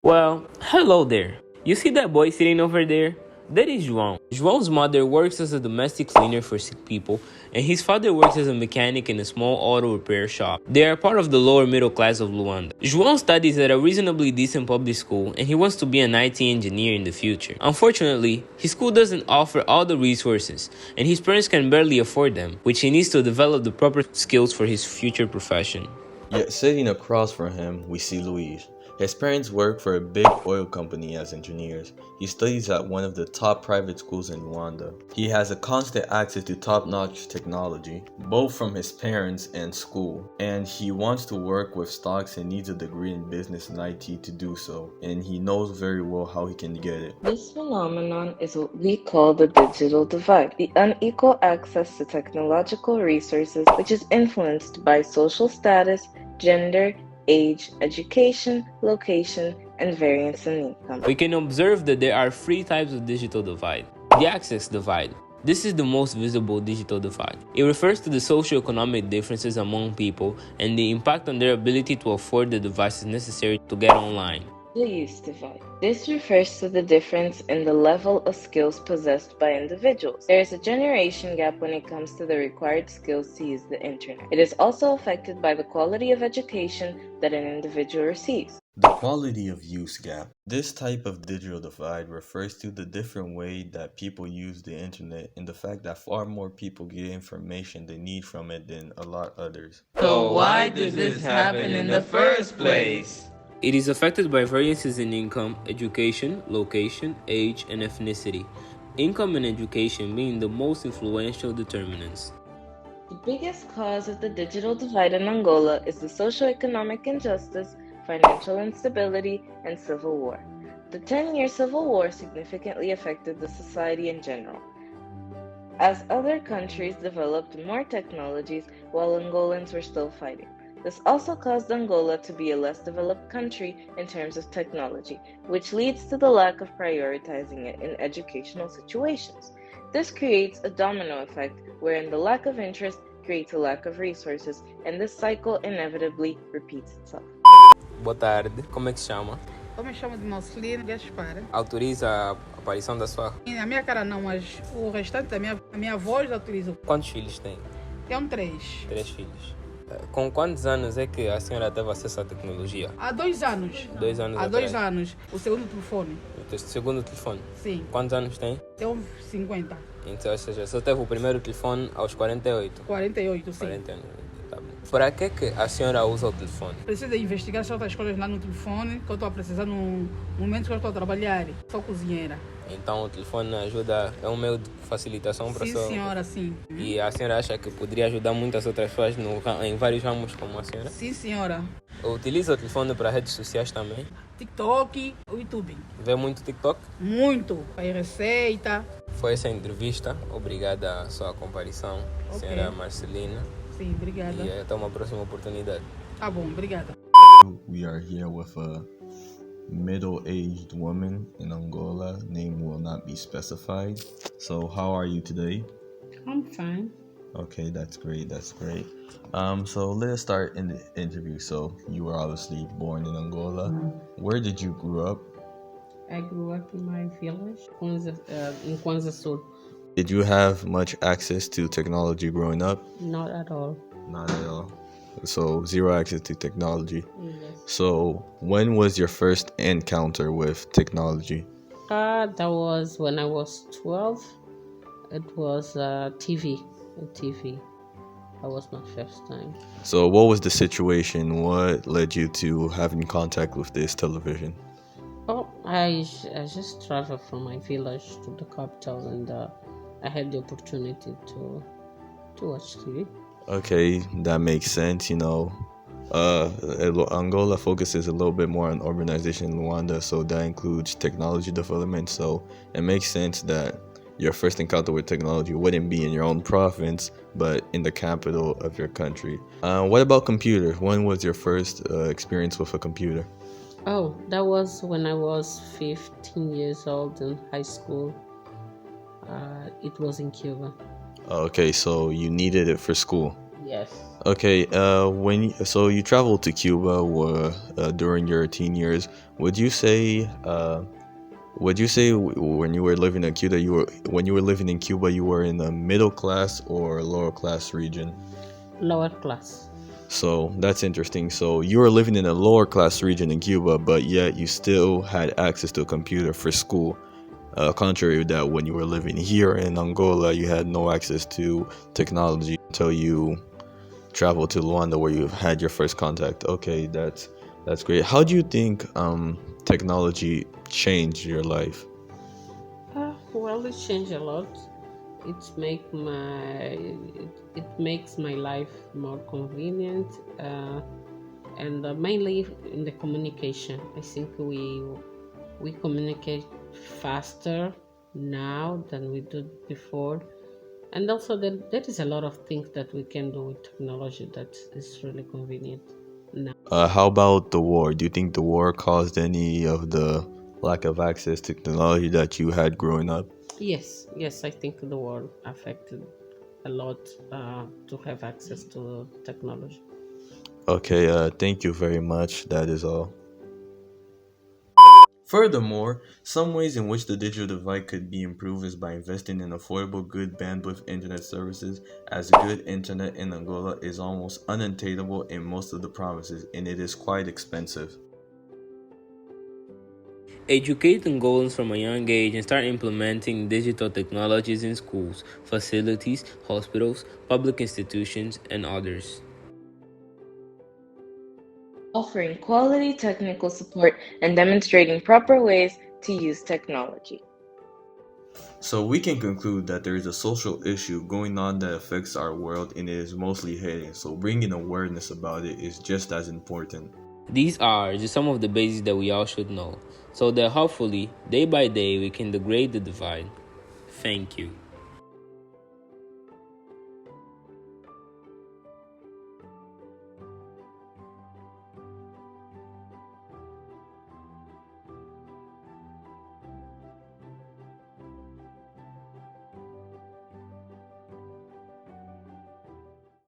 Well, hello there. You see that boy sitting over there? That is João. João's mother works as a domestic cleaner for sick people, and his father works as a mechanic in a small auto repair shop. They are part of the lower middle class of Luanda. João studies at a reasonably decent public school, and he wants to be an IT engineer in the future. Unfortunately, his school doesn't offer all the resources, and his parents can barely afford them, which he needs to develop the proper skills for his future profession. Yet sitting across from him, we see Luis. His parents work for a big oil company as engineers. He studies at one of the top private schools in Rwanda. He has a constant access to top-notch technology, both from his parents and school. And he wants to work with stocks and needs a degree in business and IT to do so. And he knows very well how he can get it. This phenomenon is what we call the digital divide, the unequal access to technological resources which is influenced by social status, gender, age, education, location, and variance in income. We can observe that there are three types of digital divide. The access divide. This is the most visible digital divide. It refers to the socioeconomic differences among people and the impact on their ability to afford the devices necessary to get online. The use divide. This refers to the difference in the level of skills possessed by individuals. There is a generation gap when it comes to the required skills to use the internet. It is also affected by the quality of education that an individual receives. The quality of use gap. This type of digital divide refers to the different way that people use the internet and the fact that far more people get information they need from it than a lot others. So why does this happen in the first place? It is affected by variances in income, education, location, age, and ethnicity. Income and education being the most influential determinants. The biggest cause of the digital divide in Angola is the socioeconomic injustice, financial instability, and civil war. The 10-year civil war significantly affected the society in general, as other countries developed more technologies while Angolans were still fighting. This also caused Angola to be a less developed country in terms of technology, which leads to the lack of prioritizing it in educational situations. This creates a domino effect wherein the lack of interest creates a lack of resources, and this cycle inevitably repeats itself. Boa tarde, como é que se chama? Eu me chamo de Marcelina Gaspar. Autoriza a aparição da sua... E a minha cara não, mas o restante da minha voz autoriza. Quantos filhos tem? Tem 3. 3 filhos. Com quantos anos é que a senhora teve acesso à tecnologia? Há 2 anos. 2 anos Há atrás. 2 anos. O segundo telefone. O segundo telefone? Sim. Quantos anos tem? Tenho 50. Então, ou seja, só teve o primeiro telefone aos 48? 48, sim. 40 anos. Tá bem. Para que a senhora usa o telefone? Preciso investigar certas coisas lá no telefone que eu estou a precisar no momento que eu estou a trabalhar. Sou cozinheira. Então o telefone ajuda, é um meio de facilitação para a sua... Sim, senhora, sim. E a senhora acha que poderia ajudar muitas outras pessoas em vários ramos como a senhora? Sim, senhora. Utiliza o telefone para redes sociais também? TikTok, YouTube. Vê muito TikTok? Muito. Faz receita. Foi essa a entrevista. Obrigada a sua comparição, senhora Marcelina. Sim, obrigada. E até uma próxima oportunidade. Tá bom, obrigada. We are here with a middle-aged woman in Angola. Name will not be specified. So how are you today? I'm fine. Okay, that's great. So let us start in the interview. So you were obviously born in Angola. Where did you grow up? I grew up in my village, in Kwanza Sul. Did you have much access to technology growing up? Not at all. Not at all. So zero access to technology. Yes. So when was your first encounter with technology? That was when I was 12. It was TV. That was my first time. So what was the situation? What led you to having contact with this television? Oh, I just traveled from my village to the capital, and I had the opportunity to watch TV. Okay, that makes sense. Angola focuses a little bit more on urbanization in Rwanda, so that includes technology development. So it makes sense that your first encounter with technology wouldn't be in your own province, but in the capital of your country. What about computer? When was your first experience with a computer? Oh, that was when I was 15 years old in high school. It was in Cuba. Okay, so you needed it for school. Yes. Okay, so you traveled to Cuba during your teen years. Would you say when you were living in Cuba, you were in a middle class or lower class region? Lower class. So that's interesting. So you were living in a lower class region in Cuba, but yet you still had access to a computer for school. Contrary to that, when you were living here in Angola, you had no access to technology until you traveled to Luanda, where you had your first contact. Okay, that's great. How do you think technology changed your life? Well, it changed a lot. It makes my life more convenient, and mainly in the communication. I think we communicate faster now than we did before, and also there is a lot of things that we can do with technology that is really convenient now. How about the war? Do you think the war caused any of the lack of access to technology that you had growing up? Yes, I think the war affected a lot to have access to technology. Okay, thank you very much. That is all. Furthermore, some ways in which the digital divide could be improved is by investing in affordable, good bandwidth internet services, as good internet in Angola is almost unattainable in most of the provinces and it is quite expensive. Educate Angolans from a young age and start implementing digital technologies in schools, facilities, hospitals, public institutions, and others. Offering quality technical support and demonstrating proper ways to use technology. So we can conclude that there is a social issue going on that affects our world and it is mostly hidden, so bringing awareness about it is just as important. These are just some of the basics that we all should know, so that hopefully, day by day, we can degrade the divide. Thank you.